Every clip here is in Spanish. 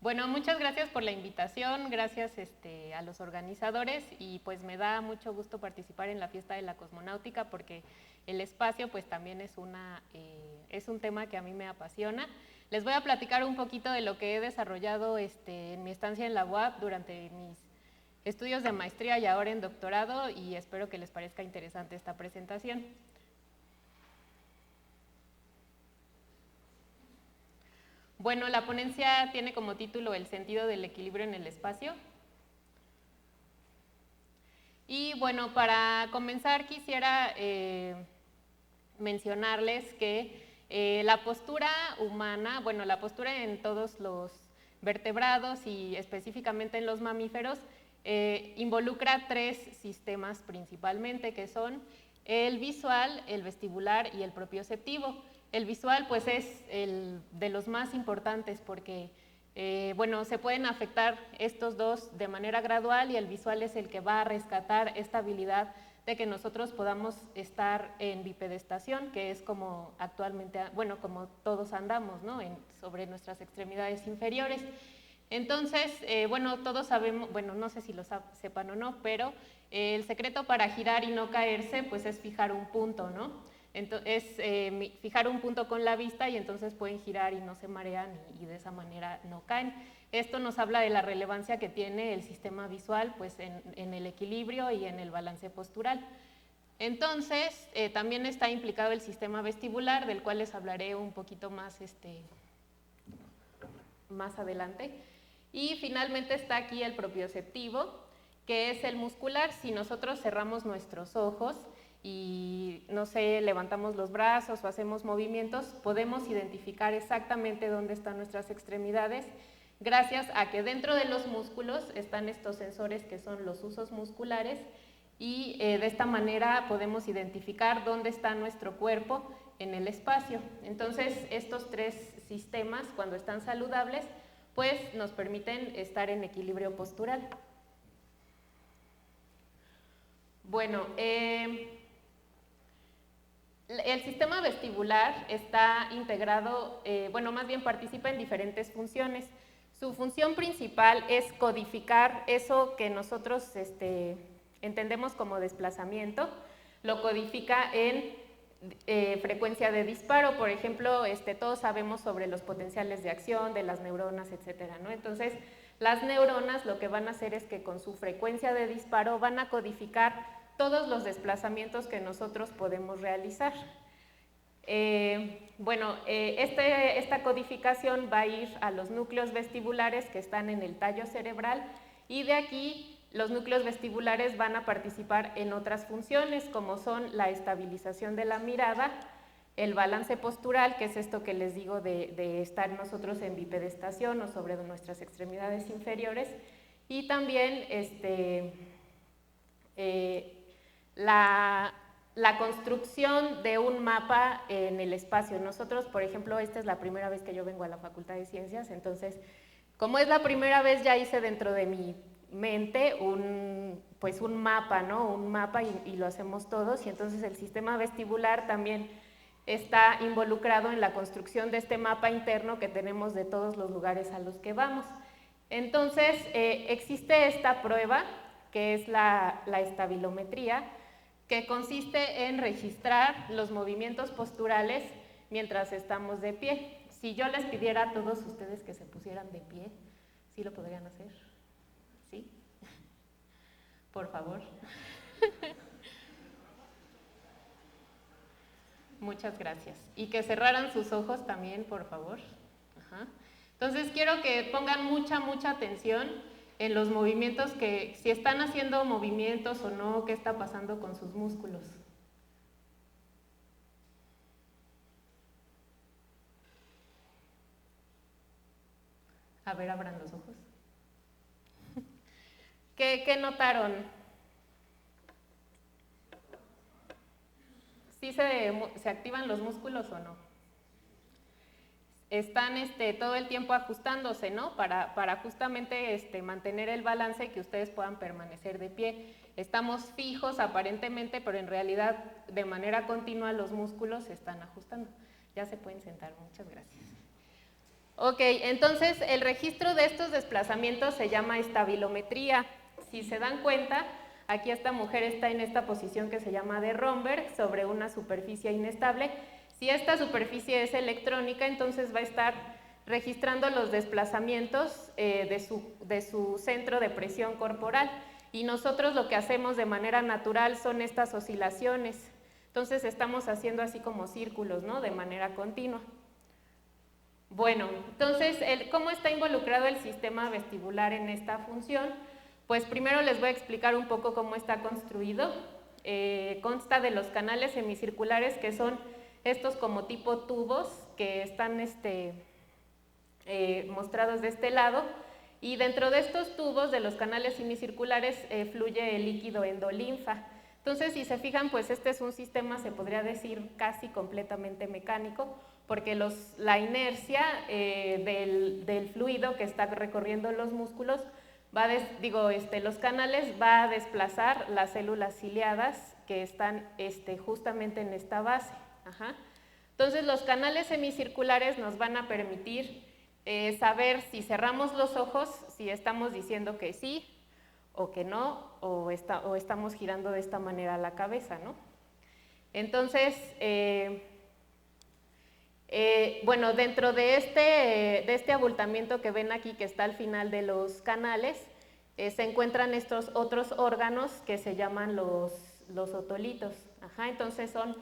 Bueno, muchas gracias por la invitación, gracias a los organizadores y pues me da mucho gusto participar en la Fiesta de la Cosmonáutica porque el espacio pues también es un tema que a mí me apasiona. Les voy a platicar un poquito de lo que he desarrollado en mi estancia en la UAP durante mis estudios de maestría y ahora en doctorado y espero que les parezca interesante esta presentación. Bueno, la ponencia tiene como título El sentido del equilibrio en el espacio. Y bueno, para comenzar quisiera mencionarles que la postura humana, bueno, la postura en todos los vertebrados y específicamente en los mamíferos, involucra tres sistemas principalmente, que son el visual, el vestibular y el propioceptivo. El visual pues es el de los más importantes porque bueno, se pueden afectar estos dos de manera gradual y el visual es el que va a rescatar esta habilidad de que nosotros podamos estar en bipedestación, que es como actualmente, bueno, como todos andamos, ¿no? Sobre nuestras extremidades inferiores. Entonces, bueno, todos sabemos, bueno, no sé si lo sepan o no, pero el secreto para girar y no caerse, pues es fijar un punto, ¿no? Entonces, fijar un punto con la vista y entonces pueden girar y no se marean y de esa manera no caen. Esto nos habla de la relevancia que tiene el sistema visual pues en el equilibrio y en el balance postural. Entonces, también está implicado el sistema vestibular, del cual les hablaré un poquito más, más adelante. Y finalmente está aquí el propioceptivo, que es el muscular. Si nosotros cerramos nuestros ojos y, no sé, levantamos los brazos o hacemos movimientos, podemos identificar exactamente dónde están nuestras extremidades, gracias a que dentro de los músculos están estos sensores que son los usos musculares y de esta manera podemos identificar dónde está nuestro cuerpo en el espacio. Entonces, estos tres sistemas, cuando están saludables, pues nos permiten estar en equilibrio postural. Bueno, el sistema vestibular está integrado, bueno, más bien participa en diferentes funciones. Su función principal es codificar eso que nosotros entendemos como desplazamiento, lo codifica en frecuencia de disparo. Por ejemplo, todos sabemos sobre los potenciales de acción de las neuronas, etcétera, ¿no? Entonces, las neuronas lo que van a hacer es que con su frecuencia de disparo van a codificar todos los desplazamientos que nosotros podemos realizar. Bueno, esta codificación va a ir a los núcleos vestibulares que están en el tallo cerebral y de aquí los núcleos vestibulares van a participar en otras funciones como son la estabilización de la mirada, el balance postural, que es esto que les digo de estar nosotros en bipedestación o sobre nuestras extremidades inferiores, y también la construcción de un mapa en el espacio. Nosotros, por ejemplo, esta es la primera vez que yo vengo a la Facultad de Ciencias, entonces, como es la primera vez, ya hice dentro de mi mente pues un mapa, ¿no? Un mapa y lo hacemos todos, y entonces el sistema vestibular también está involucrado en la construcción de este mapa interno que tenemos de todos los lugares a los que vamos. Entonces, existe esta prueba, que es la estabilometría, que consiste en registrar los movimientos posturales mientras estamos de pie. Si yo les pidiera a todos ustedes que se pusieran de pie, ¿sí lo podrían hacer? ¿Sí? Por favor. Muchas gracias. Y que cerraran sus ojos también, por favor. Ajá. Entonces quiero que pongan mucha atención en los movimientos, que si están haciendo movimientos o no, qué está pasando con sus músculos. A ver, abran los ojos. ¿Qué notaron? ¿Sí se activan los músculos o no? Están todo el tiempo ajustándose, ¿no? Para justamente mantener el balance y que ustedes puedan permanecer de pie. Estamos fijos aparentemente, pero en realidad de manera continua los músculos se están ajustando. Ya se pueden sentar, muchas gracias. Ok, entonces el registro de estos desplazamientos se llama estabilometría. Si se dan cuenta, aquí esta mujer está en esta posición que se llama de Romberg sobre una superficie inestable. Si esta superficie es electrónica, entonces va a estar registrando los desplazamientos de su centro de presión corporal. Y nosotros lo que hacemos de manera natural son estas oscilaciones. Entonces estamos haciendo así como círculos, ¿no? De manera continua. Bueno, entonces, ¿cómo está involucrado el sistema vestibular en esta función? Pues primero les voy a explicar un poco cómo está construido. Consta de los canales semicirculares, que son estos como tipo tubos que están mostrados de este lado, y dentro de estos tubos de los canales semicirculares fluye el líquido endolinfa. Entonces, si se fijan, pues este es un sistema, se podría decir, casi completamente mecánico, porque la inercia del fluido que está recorriendo los músculos, los canales, va a desplazar las células ciliadas que están justamente en esta base. Ajá. Entonces, los canales semicirculares nos van a permitir saber si cerramos los ojos, si estamos diciendo que sí o que no, o estamos girando de esta manera la cabeza, ¿no? Entonces, bueno, dentro de este abultamiento que ven aquí, que está al final de los canales, se encuentran estos otros órganos que se llaman los otolitos. Ajá, entonces son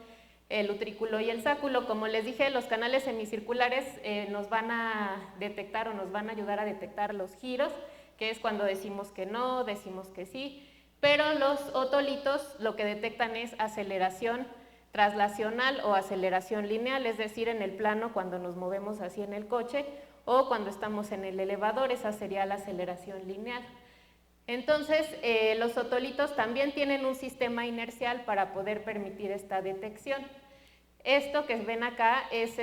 el utrículo y el sáculo. Como les dije, los canales semicirculares nos van a detectar o nos van a ayudar a detectar los giros, que es cuando decimos que no, decimos que sí, pero los otolitos lo que detectan es aceleración traslacional o aceleración lineal, es decir, en el plano cuando nos movemos así en el coche o cuando estamos en el elevador, esa sería la aceleración lineal. Entonces, los otolitos también tienen un sistema inercial para poder permitir esta detección. Esto que ven acá es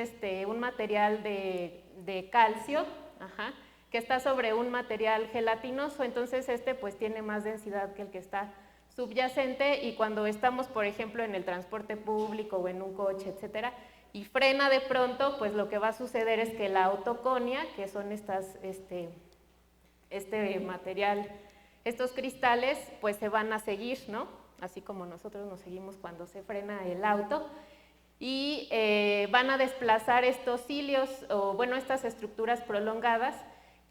un material de calcio, ajá, que está sobre un material gelatinoso, entonces pues tiene más densidad que el que está subyacente, y cuando estamos, por ejemplo, en el transporte público o en un coche, etcétera, y frena de pronto, pues lo que va a suceder es que la autoconia, que son este material, estos cristales, pues se van a seguir, ¿no? Así como nosotros nos seguimos cuando se frena el auto, y van a desplazar estos cilios, o bueno, estas estructuras prolongadas,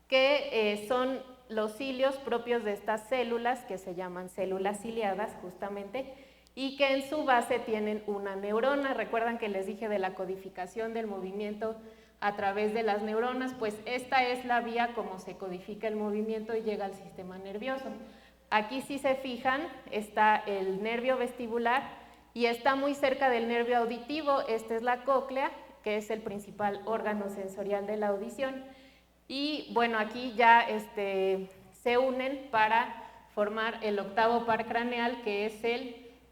que son los cilios propios de estas células, que se llaman células ciliadas justamente, y que en su base tienen una neurona. Recuerdan que les dije de la codificación del movimiento a través de las neuronas, pues esta es la vía como se codifica el movimiento y llega al sistema nervioso. Aquí, si se fijan, está el nervio vestibular y está muy cerca del nervio auditivo. Esta es la cóclea, que es el principal órgano sensorial de la audición. Y bueno, aquí ya se unen para formar el octavo par craneal, que es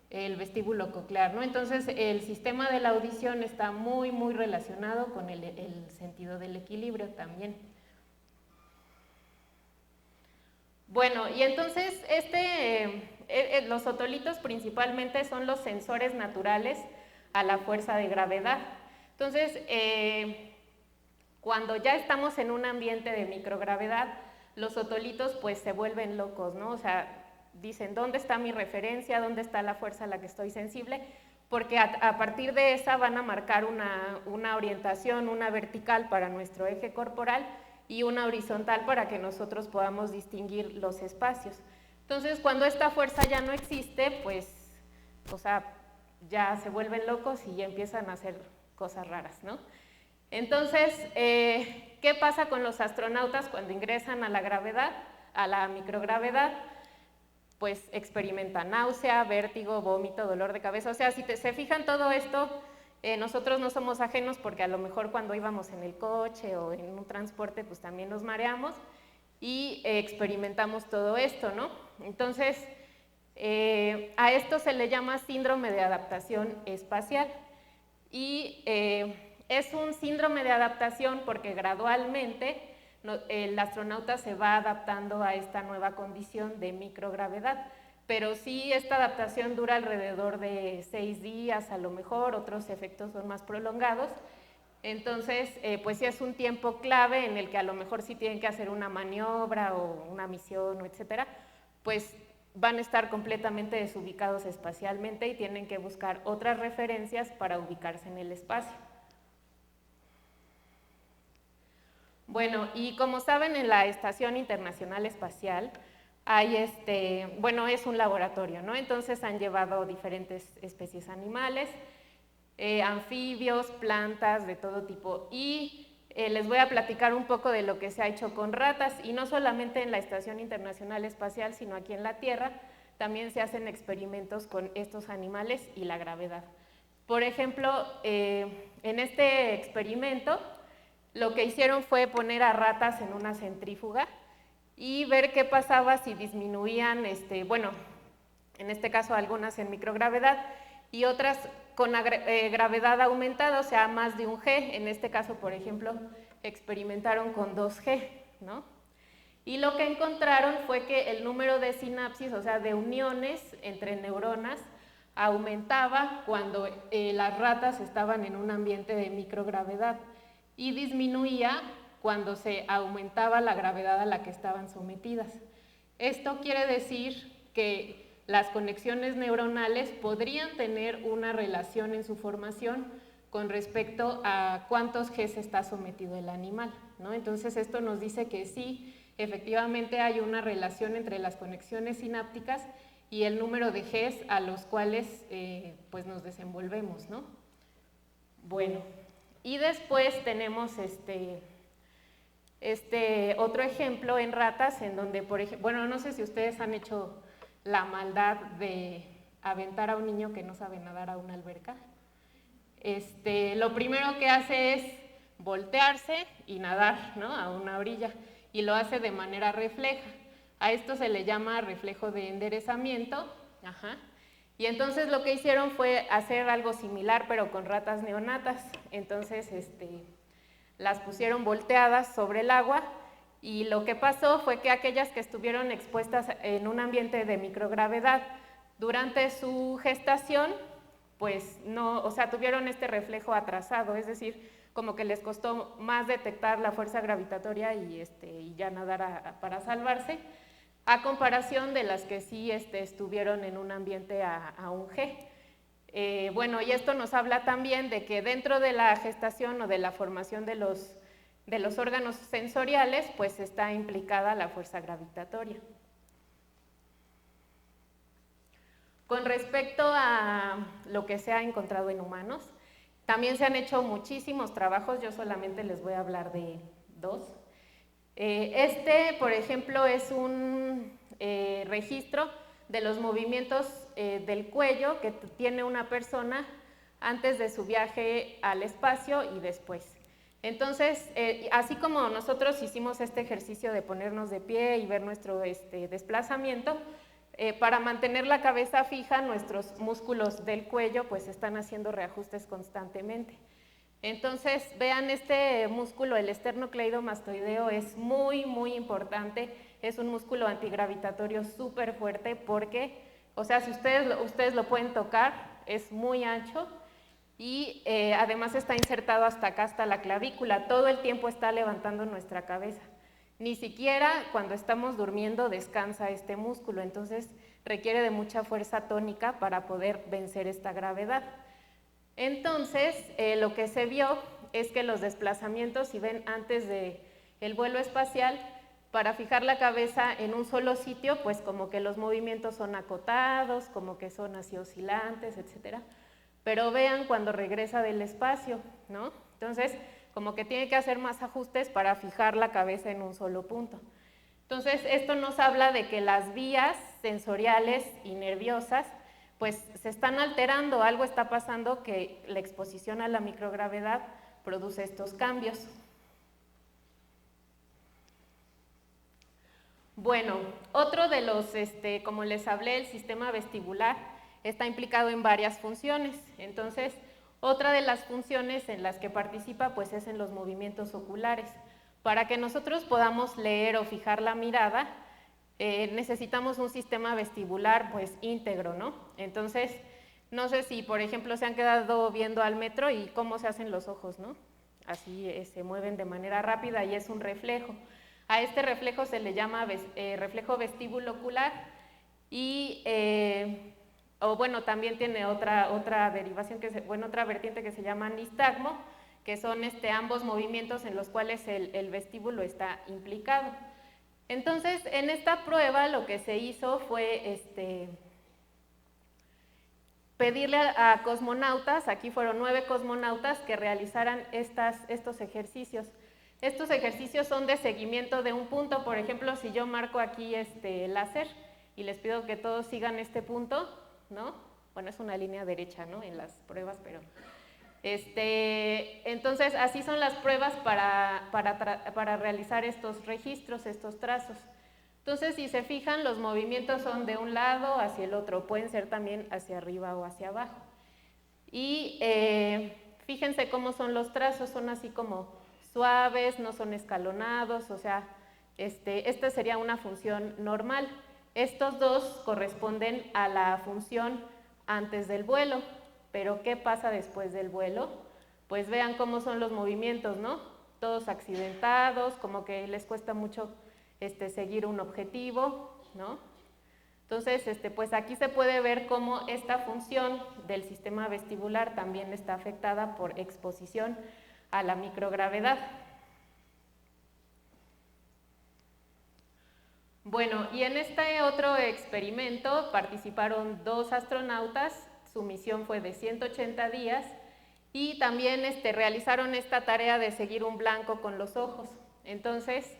el vestíbulo coclear, ¿no? Entonces, el sistema de la audición está muy, muy relacionado con el sentido del equilibrio también. Bueno, y entonces los otolitos principalmente son los sensores naturales a la fuerza de gravedad. Entonces, cuando ya estamos en un ambiente de microgravedad, los otolitos pues se vuelven locos, ¿no? O sea, dicen, ¿dónde está mi referencia? ¿Dónde está la fuerza a la que estoy sensible? Porque a partir de esa van a marcar una orientación, una vertical para nuestro eje corporal y una horizontal para que nosotros podamos distinguir los espacios. Entonces, cuando esta fuerza ya no existe, pues, o sea, ya se vuelven locos y ya empiezan a hacer cosas raras, ¿no? Entonces, ¿qué pasa con los astronautas cuando ingresan a la gravedad, a la microgravedad? Pues experimentan náusea, vértigo, vómito, dolor de cabeza. O sea, si se fijan todo esto, nosotros no somos ajenos, porque a lo mejor cuando íbamos en el coche o en un transporte, pues también nos mareamos y experimentamos todo esto, ¿no? Entonces, a esto se le llama síndrome de adaptación espacial, y es un síndrome de adaptación porque gradualmente el astronauta se va adaptando a esta nueva condición de microgravedad, pero sí, esta adaptación dura alrededor de 6 días, a lo mejor, otros efectos son más prolongados. Entonces, pues sí es un tiempo clave en el que a lo mejor sí tienen que hacer una maniobra o una misión, o etcétera, pues van a estar completamente desubicados espacialmente y tienen que buscar otras referencias para ubicarse en el espacio. Bueno, y como saben, en la Estación Internacional Espacial hay bueno, es un laboratorio, ¿no? Entonces han llevado diferentes especies animales, anfibios, plantas de todo tipo, y les voy a platicar un poco de lo que se ha hecho con ratas, y no solamente en la Estación Internacional Espacial, sino aquí en la Tierra, también se hacen experimentos con estos animales y la gravedad. Por ejemplo, en este experimento, lo que hicieron fue poner a ratas en una centrífuga y ver qué pasaba si disminuían, bueno, en este caso algunas en microgravedad y otras con gravedad aumentada, o sea, más de un G. En este caso, por ejemplo, experimentaron con 2G, ¿no? Y lo que encontraron fue que el número de sinapsis, o sea, de uniones entre neuronas, aumentaba cuando las ratas estaban en un ambiente de microgravedad y disminuía cuando se aumentaba la gravedad a la que estaban sometidas. Esto quiere decir que las conexiones neuronales podrían tener una relación en su formación con respecto a cuántos Gs está sometido el animal, ¿no? Entonces esto nos dice que sí, efectivamente hay una relación entre las conexiones sinápticas y el número de Gs a los cuales pues nos desenvolvemos, ¿no? Bueno, y después tenemos otro ejemplo en ratas en donde, por ejemplo, bueno, no sé si ustedes han hecho la maldad de aventar a un niño que no sabe nadar a una alberca. Lo primero que hace es voltearse y nadar, ¿no?, a una orilla, y lo hace de manera refleja. A esto se le llama reflejo de enderezamiento. Ajá. Y entonces lo que hicieron fue hacer algo similar, pero con ratas neonatas. Entonces, las pusieron volteadas sobre el agua, y lo que pasó fue que aquellas que estuvieron expuestas en un ambiente de microgravedad durante su gestación, pues no, o sea, tuvieron este reflejo atrasado, es decir, como que les costó más detectar la fuerza gravitatoria y ya nadar para salvarse, a comparación de las que sí estuvieron en un ambiente a un G. Bueno, y esto nos habla también de que dentro de la gestación o de la formación de los órganos sensoriales, pues está implicada la fuerza gravitatoria. Con respecto a lo que se ha encontrado en humanos, también se han hecho muchísimos trabajos, yo solamente les voy a hablar de 2. Por ejemplo, es un registro de los movimientos del cuello que tiene una persona antes de su viaje al espacio y después. Entonces, así como nosotros hicimos este ejercicio de ponernos de pie y ver nuestro desplazamiento, para mantener la cabeza fija, nuestros músculos del cuello pues están haciendo reajustes constantemente. Entonces, vean, este músculo, el esternocleidomastoideo, es muy, muy importante. Es un músculo antigravitatorio súper fuerte porque, o sea, si ustedes lo pueden tocar, es muy ancho y además está insertado hasta acá, hasta la clavícula. Todo el tiempo está levantando nuestra cabeza. Ni siquiera cuando estamos durmiendo descansa este músculo, entonces requiere de mucha fuerza tónica para poder vencer esta gravedad. Entonces, lo que se vio es que los desplazamientos, si ven antes del vuelo espacial, para fijar la cabeza en un solo sitio, pues como que los movimientos son acotados, como que son así oscilantes, etc. Pero vean cuando regresa del espacio, ¿no? Entonces, como que tiene que hacer más ajustes para fijar la cabeza en un solo punto. Entonces, esto nos habla de que las vías sensoriales y nerviosas pues se están alterando, algo está pasando que la exposición a la microgravedad produce estos cambios. Bueno, otro de los, como les hablé, el sistema vestibular está implicado en varias funciones. Entonces, otra de las funciones en las que participa pues es en los movimientos oculares. Para que nosotros podamos leer o fijar la mirada, necesitamos un sistema vestibular pues íntegro, ¿no? Entonces, no sé si por ejemplo se han quedado viendo al metro y cómo se hacen los ojos, ¿no? así se mueven de manera rápida y es un reflejo. A este reflejo se le llama reflejo vestíbulo ocular y, también tiene otra derivación, otra vertiente que se llama nistagmo, que son ambos movimientos en los cuales el vestíbulo está implicado. Entonces, en esta prueba lo que se hizo fue pedirle a cosmonautas, aquí fueron 9 cosmonautas, que realizaran estos ejercicios. Estos ejercicios son de seguimiento de un punto. Por ejemplo, si yo marco aquí láser y les pido que todos sigan este punto, ¿no? Bueno, es una línea derecha, ¿no? En las pruebas, pero... entonces, así son las pruebas para realizar estos registros, estos trazos. Entonces, si se fijan, los movimientos son de un lado hacia el otro, pueden ser también hacia arriba o hacia abajo. Y fíjense cómo son los trazos, son así como suaves, no son escalonados, o sea, esta sería una función normal. Estos dos corresponden a la función antes del vuelo, pero ¿qué pasa después del vuelo? Pues vean cómo son los movimientos, ¿no? Todos accidentados, como que les cuesta mucho seguir un objetivo, ¿no? Entonces, pues aquí se puede ver cómo esta función del sistema vestibular también está afectada por exposición a la microgravedad. Bueno, y en este otro experimento participaron 2 astronautas, su misión fue de 180 días y también realizaron esta tarea de seguir un blanco con los ojos. Entonces,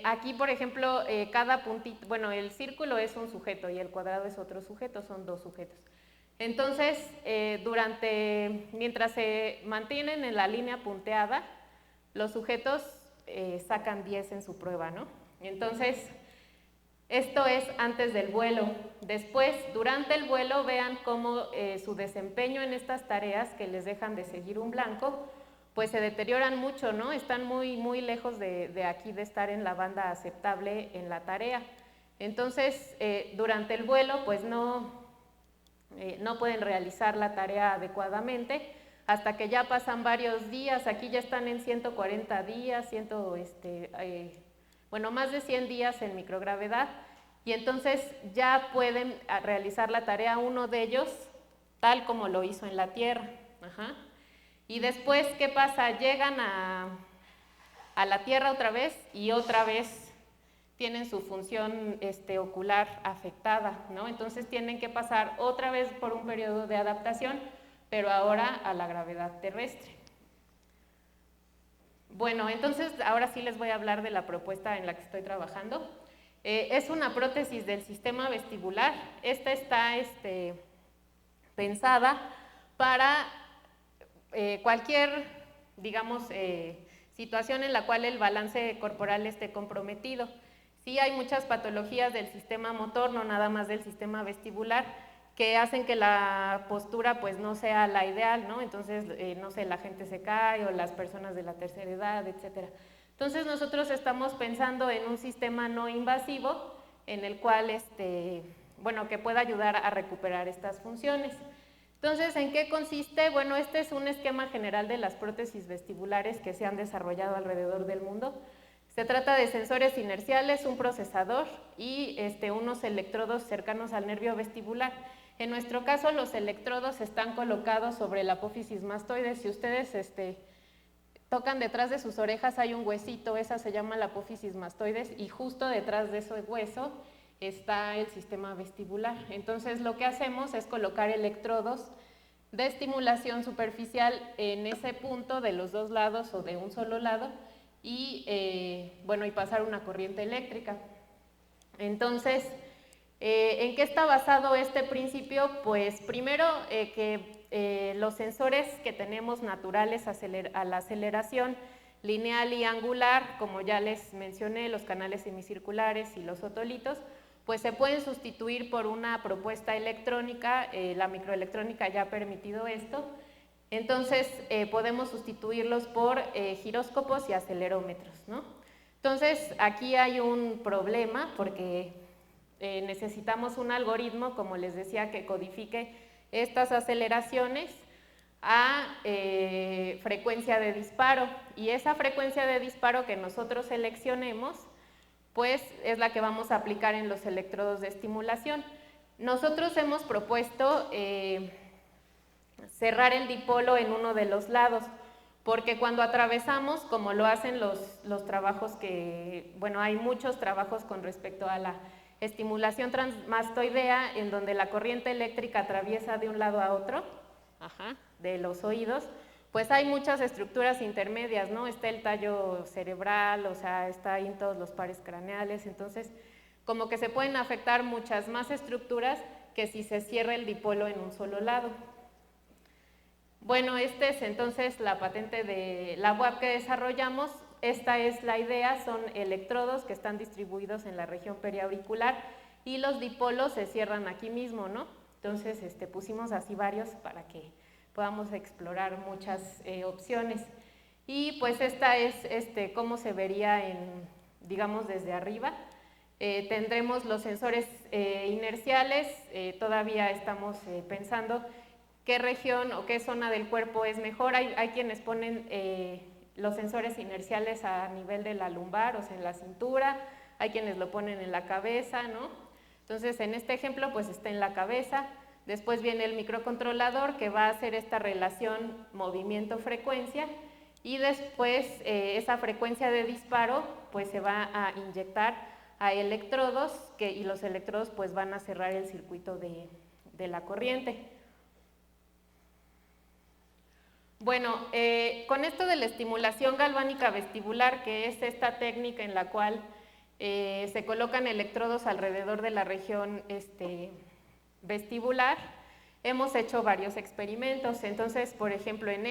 aquí, por ejemplo, cada puntito, bueno, el círculo es un sujeto y el cuadrado es otro sujeto, son 2 sujetos. Entonces, mientras se mantienen en la línea punteada, los sujetos sacan 10 en su prueba, ¿no? Entonces, esto es antes del vuelo. Después, durante el vuelo, vean cómo su desempeño en estas tareas que les dejan de seguir un blanco, pues se deterioran mucho, ¿no? Están muy, muy lejos de aquí de estar en la banda aceptable en la tarea. Entonces, durante el vuelo, pues no pueden realizar la tarea adecuadamente hasta que ya pasan varios días. Aquí ya están en 140 días, más de 100 días en microgravedad, y entonces ya pueden realizar la tarea uno de ellos tal como lo hizo en la Tierra. Ajá. Y después, ¿qué pasa? Llegan a la Tierra otra vez y otra vez tienen su función ocular afectada, ¿no? Entonces tienen que pasar otra vez por un periodo de adaptación, pero ahora a la gravedad terrestre. Bueno, entonces ahora sí les voy a hablar de la propuesta en la que estoy trabajando. Es una prótesis del sistema vestibular. Esta está pensada para cualquier, digamos, situación en la cual el balance corporal esté comprometido. Sí hay muchas patologías del sistema motor, no nada más del sistema vestibular, que hacen que la postura pues no sea la ideal, ¿no? Entonces, no sé, la gente se cae o las personas de la tercera edad, etcétera. Entonces, nosotros estamos pensando en un sistema no invasivo en el cual, que pueda ayudar a recuperar estas funciones. Entonces, ¿en qué consiste? Bueno, este es un esquema general de las prótesis vestibulares que se han desarrollado alrededor del mundo. Se trata de sensores inerciales, un procesador y unos electrodos cercanos al nervio vestibular. En nuestro caso, los electrodos están colocados sobre la apófisis mastoides. Si ustedes tocan detrás de sus orejas, hay un huesito, esa se llama la apófisis mastoides, y justo detrás de ese hueso está el sistema vestibular. Entonces, lo que hacemos es colocar electrodos de estimulación superficial en ese punto de los 2 lados o de un solo lado y, y pasar una corriente eléctrica. Entonces, ¿en qué está basado este principio? Pues primero que los sensores que tenemos naturales a la aceleración lineal y angular, como ya les mencioné, los canales semicirculares y los otolitos, pues se pueden sustituir por una propuesta electrónica. La microelectrónica ya ha permitido esto. Entonces, podemos sustituirlos por giróscopos y acelerómetros, ¿no? Entonces, aquí hay un problema porque necesitamos un algoritmo, como les decía, que codifique estas aceleraciones a frecuencia de disparo, y esa frecuencia de disparo que nosotros seleccionemos pues es la que vamos a aplicar en los electrodos de estimulación. Nosotros hemos propuesto cerrar el dipolo en uno de los lados, porque cuando atravesamos, como lo hacen los trabajos que, bueno, hay muchos trabajos con respecto a la estimulación transmastoidea, en donde la corriente eléctrica atraviesa de un lado a otro, de los oídos, pues hay muchas estructuras intermedias, ¿no? Está el tallo cerebral, o sea, está ahí en todos los pares craneales, entonces como que se pueden afectar muchas más estructuras que si se cierra el dipolo en un solo lado. Bueno, esta es entonces la patente de la UAP que desarrollamos. Esta es la idea, son electrodos que están distribuidos en la región periauricular y los dipolos se cierran aquí mismo, ¿no? Entonces pusimos así varios para que podamos explorar muchas opciones. Y pues esta es cómo se vería digamos desde arriba. Tendremos los sensores inerciales, todavía estamos pensando qué región o qué zona del cuerpo es mejor. Hay quienes ponen los sensores inerciales a nivel de la lumbar, o sea, en la cintura, hay quienes lo ponen en la cabeza, ¿no? Entonces, en este ejemplo, pues está en la cabeza. Después viene el microcontrolador que va a hacer esta relación movimiento-frecuencia, y después esa frecuencia de disparo pues se va a inyectar a electrodos y los electrodos pues van a cerrar el circuito de la corriente. Bueno, con esto de la estimulación galvánica vestibular, que es esta técnica en la cual se colocan electrodos alrededor de la región vestibular, hemos hecho varios experimentos. Entonces, por ejemplo, en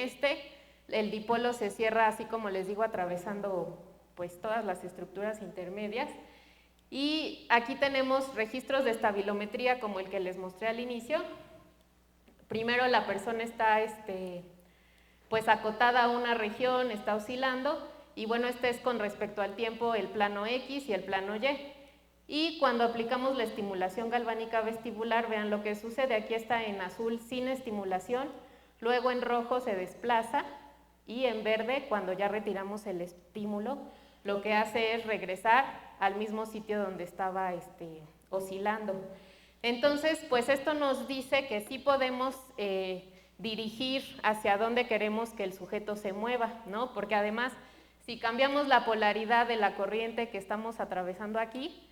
el dipolo se cierra, así como les digo, atravesando pues todas las estructuras intermedias, y aquí tenemos registros de estabilometría como el que les mostré al inicio. Primero la persona está pues acotada a una región, está oscilando, y bueno, es con respecto al tiempo el plano X y el plano Y. Y cuando aplicamos la estimulación galvánica vestibular, vean lo que sucede. Aquí está en azul sin estimulación, luego en rojo se desplaza, y en verde, cuando ya retiramos el estímulo, lo que hace es regresar al mismo sitio donde estaba oscilando. Entonces, pues esto nos dice que sí podemos dirigir hacia dónde queremos que el sujeto se mueva, ¿no? Porque además, si cambiamos la polaridad de la corriente que estamos atravesando aquí,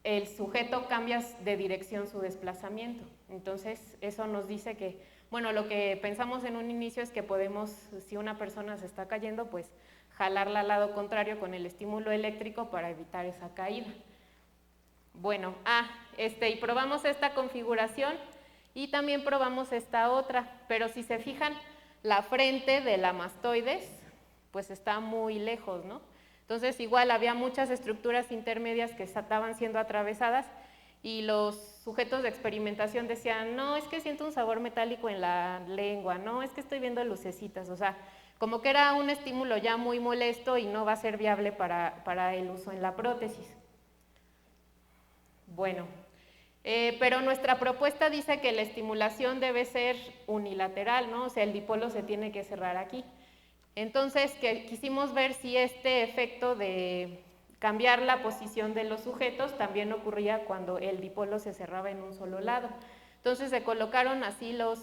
el sujeto cambia de dirección su desplazamiento. Entonces, eso nos dice que, bueno, lo que pensamos en un inicio es que podemos, si una persona se está cayendo, pues jalarla al lado contrario con el estímulo eléctrico para evitar esa caída. Bueno, y probamos esta configuración y también probamos esta otra, pero si se fijan, la frente de la mastoides pues está muy lejos, ¿no? Entonces igual había muchas estructuras intermedias que estaban siendo atravesadas, y los sujetos de experimentación decían, no, es que siento un sabor metálico en la lengua, no, es que estoy viendo lucecitas, o sea, como que era un estímulo ya muy molesto y no va a ser viable para el uso en la prótesis. Bueno, pero nuestra propuesta dice que la estimulación debe ser unilateral, ¿no? O sea, el dipolo se tiene que cerrar aquí. Entonces, quisimos ver si este efecto de cambiar la posición de los sujetos también ocurría cuando el dipolo se cerraba en un solo lado. Entonces se colocaron así los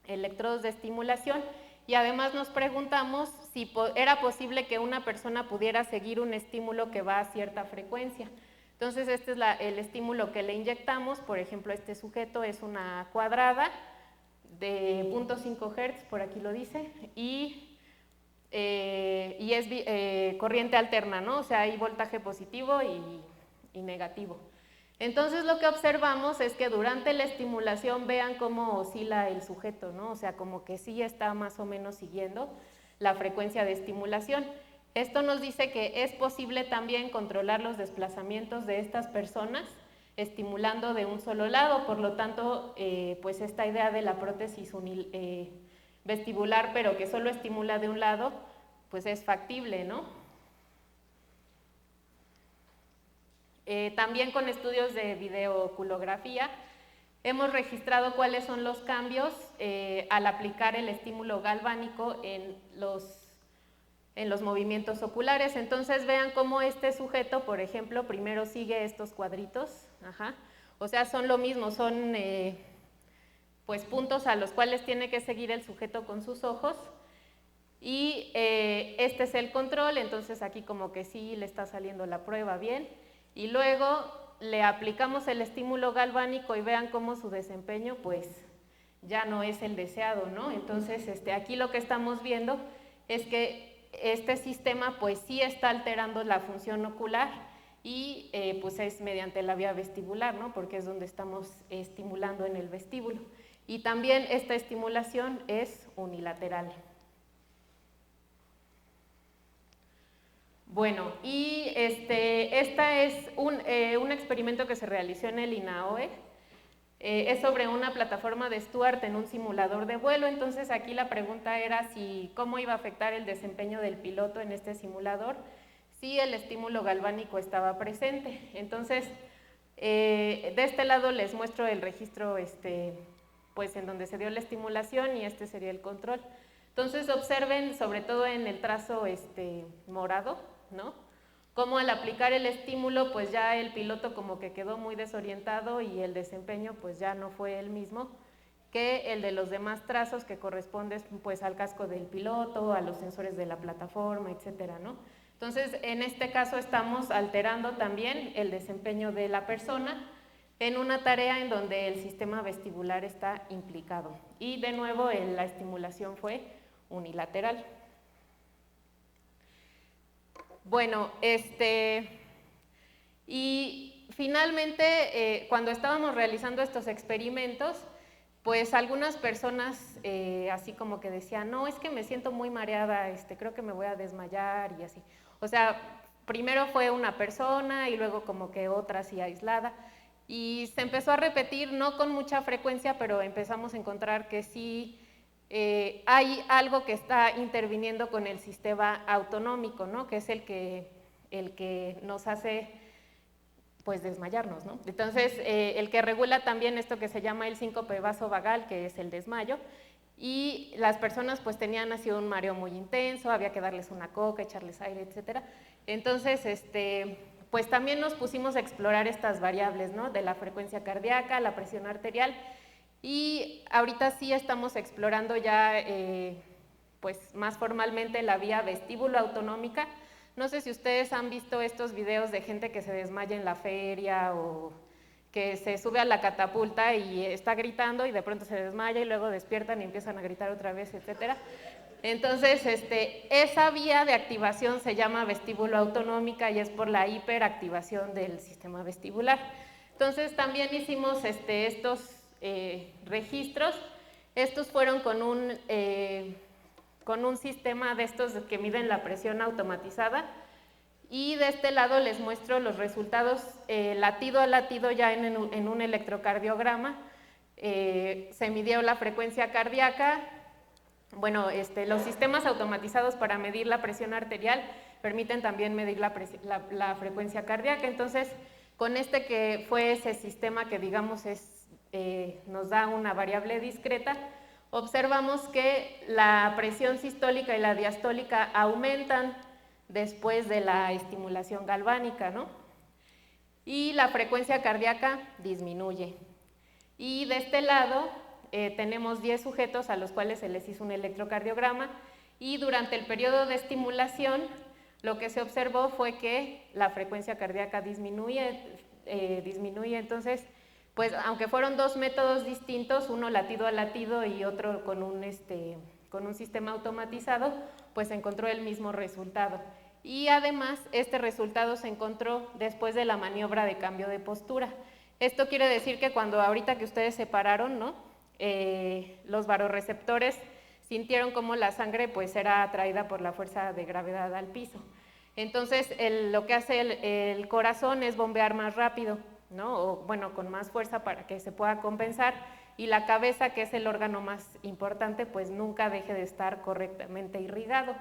electrodos de estimulación, y además nos preguntamos si era posible que una persona pudiera seguir un estímulo que va a cierta frecuencia. Entonces este es el estímulo que le inyectamos. Por ejemplo, este sujeto es una cuadrada de 0.5 Hz, por aquí lo dice, y es corriente alterna, ¿no? O sea, hay voltaje positivo y negativo. Entonces lo que observamos es que durante la estimulación, vean cómo oscila el sujeto, ¿no? O sea, como que sí está más o menos siguiendo la frecuencia de estimulación. Esto nos dice que es posible también controlar los desplazamientos de estas personas estimulando de un solo lado. Por lo tanto, pues esta idea de la prótesis vestibular, pero que solo estimula de un lado, pues es factible, ¿no? También con estudios de videoculografía hemos registrado cuáles son los cambios al aplicar el estímulo galvánico en los movimientos oculares. Entonces vean cómo este sujeto, por ejemplo, primero sigue estos cuadritos, o sea, son lo mismo, son pues puntos a los cuales tiene que seguir el sujeto con sus ojos, y este es el control. Entonces aquí como que sí le está saliendo la prueba bien, y luego le aplicamos el estímulo galvánico y vean cómo su desempeño pues ya no es el deseado, ¿no? Entonces aquí lo que estamos viendo es que este sistema pues sí está alterando la función ocular, y pues es mediante la vía vestibular, ¿no? Porque es donde estamos estimulando en el vestíbulo, y también esta estimulación es unilateral. Bueno, y esta es un experimento que se realizó en el INAOE. Es sobre una plataforma de Stuart en un simulador de vuelo. Entonces aquí la pregunta era cómo iba a afectar el desempeño del piloto en este simulador si el estímulo galvánico estaba presente. Entonces, de este lado les muestro el registro pues en donde se dio la estimulación, y este sería el control. Entonces observen, sobre todo en el trazo morado, ¿no? Cómo al aplicar el estímulo pues ya el piloto como que quedó muy desorientado, y el desempeño pues ya no fue el mismo que el de los demás trazos que corresponden pues al casco del piloto, a los sensores de la plataforma, etcétera, ¿no? Entonces en este caso estamos alterando también el desempeño de la persona en una tarea en donde el sistema vestibular está implicado, y de nuevo la estimulación fue unilateral. Bueno, y finalmente cuando estábamos realizando estos experimentos, pues algunas personas así como que decían, no, es que me siento muy mareada, creo que me voy a desmayar, y así. O sea, primero fue una persona y luego como que otra así aislada, y se empezó a repetir, no con mucha frecuencia, pero empezamos a encontrar que sí hay algo que está interviniendo con el sistema autonómico, ¿no? Que es el que nos hace pues desmayarnos, ¿no? Entonces, el que regula también esto que se llama el síncope vasovagal, que es el desmayo, y las personas pues tenían así un mareo muy intenso, había que darles una coca, echarles aire, etcétera. Entonces, pues también nos pusimos a explorar estas variables, ¿no? De la frecuencia cardíaca, la presión arterial, y ahorita sí estamos explorando ya pues más formalmente la vía vestíbulo autonómica. No sé si ustedes han visto estos videos de gente que se desmaya en la feria, o que se sube a la catapulta y está gritando y de pronto se desmaya y luego despiertan y empiezan a gritar otra vez, etcétera. Entonces, esa vía de activación se llama vestíbulo autonómica, y es por la hiperactivación del sistema vestibular. Entonces, también hicimos estos registros. Estos fueron con un sistema de estos que miden la presión automatizada, y de este lado les muestro los resultados latido a latido ya en un electrocardiograma. Se midió la frecuencia cardíaca. Bueno, los sistemas automatizados para medir la presión arterial permiten también medir la frecuencia cardíaca. Entonces, con que fue ese sistema que digamos nos da una variable discreta, observamos que la presión sistólica y la diastólica aumentan después de la estimulación galvánica, ¿no? Y la frecuencia cardíaca disminuye. Y de este lado tenemos 10 sujetos a los cuales se les hizo un electrocardiograma, y durante el periodo de estimulación lo que se observó fue que la frecuencia cardíaca disminuye. Entonces, pues aunque fueron dos métodos distintos, uno latido a latido y otro con un sistema automatizado, pues se encontró el mismo resultado. Y además este resultado se encontró después de la maniobra de cambio de postura. Esto quiere decir que cuando ahorita que ustedes se pararon, ¿no? Los varorreceptores sintieron como la sangre pues era atraída por la fuerza de gravedad al piso. Entonces lo que hace el corazón es bombear más rápido, ¿no? O bueno, con más fuerza para que se pueda compensar, y la cabeza, que es el órgano más importante, pues nunca deje de estar correctamente irrigado.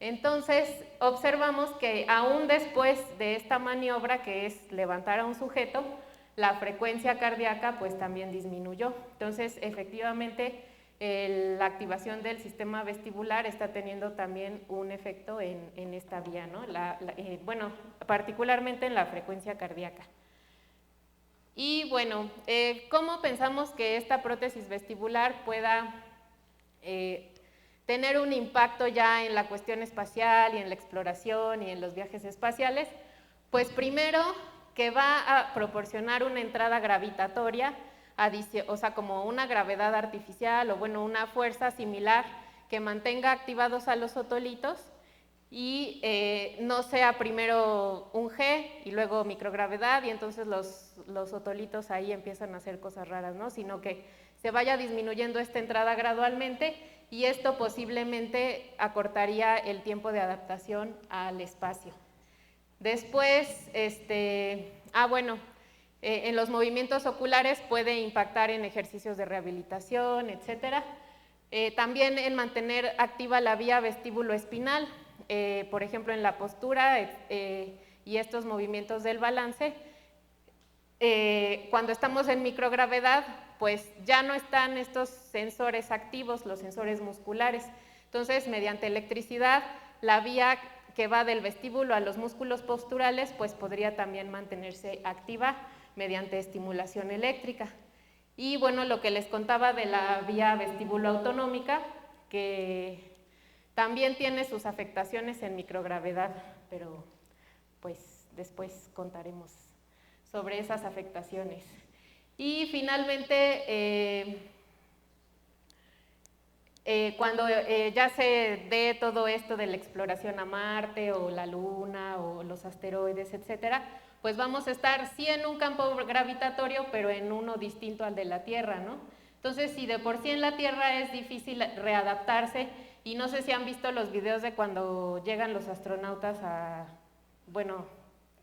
Entonces observamos que aún después de esta maniobra, que es levantar a un sujeto, la frecuencia cardíaca pues también disminuyó. Entonces, efectivamente, la activación del sistema vestibular está teniendo también un efecto en esta vía, ¿no? Bueno, particularmente en la frecuencia cardíaca. Y bueno, ¿cómo pensamos que esta prótesis vestibular pueda tener un impacto ya en la cuestión espacial y en la exploración y en los viajes espaciales? Pues primero, que va a proporcionar una entrada gravitatoria, o sea, como una gravedad artificial o bueno, una fuerza similar que mantenga activados a los otolitos y no sea primero un G y luego microgravedad y entonces los otolitos ahí empiezan a hacer cosas raras, ¿no? Sino que se vaya disminuyendo esta entrada gradualmente y esto posiblemente acortaría el tiempo de adaptación al espacio. Después, bueno, en los movimientos oculares puede impactar en ejercicios de rehabilitación, etcétera. También en mantener activa la vía vestíbulo-espinal, por ejemplo, en la postura y estos movimientos del balance. Cuando estamos en microgravedad, pues ya no están estos sensores activos, los sensores musculares. Entonces, mediante electricidad, la vía que va del vestíbulo a los músculos posturales, pues podría también mantenerse activa mediante estimulación eléctrica. Y bueno, lo que les contaba de la vía vestíbulo autonómica, que también tiene sus afectaciones en microgravedad, pero pues después contaremos sobre esas afectaciones. Y finalmente, cuando ya se dé todo esto de la exploración a Marte o la Luna o los asteroides, etcétera, pues vamos a estar sí en un campo gravitatorio, pero en uno distinto al de la Tierra, ¿no? Entonces, si de por sí en la Tierra es difícil readaptarse, y no sé si han visto los videos de cuando llegan los astronautas bueno,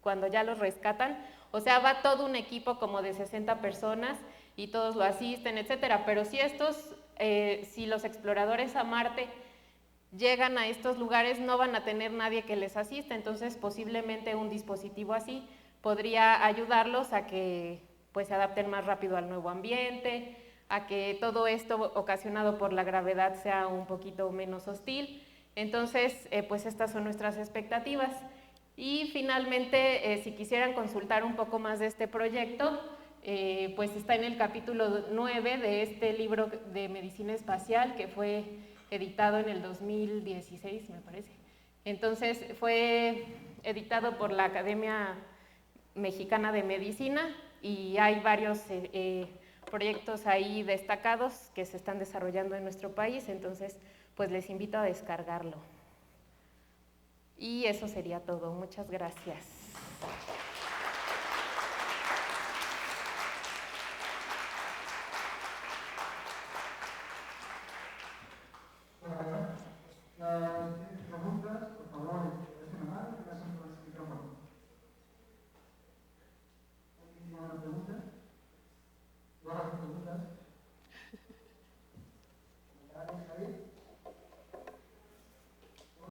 cuando ya los rescatan, o sea, va todo un equipo como de 60 personas y todos lo asisten, etcétera, pero si los exploradores a Marte llegan a estos lugares, no van a tener nadie que les asista, entonces posiblemente un dispositivo así podría ayudarlos a que pues, se adapten más rápido al nuevo ambiente, a que todo esto ocasionado por la gravedad sea un poquito menos hostil. Entonces, pues estas son nuestras expectativas. Y finalmente, si quisieran consultar un poco más de este proyecto, pues está en el capítulo 9 de este libro de medicina espacial que fue editado en el 2016, me parece. Entonces, fue editado por la Academia Mexicana de Medicina y hay varios proyectos ahí destacados que se están desarrollando en nuestro país, entonces pues les invito a descargarlo. Y eso sería todo. Muchas gracias. Preguntas, por favor, levanten la mano y pasen por ese micrófono. ¿Alguien tiene una pregunta?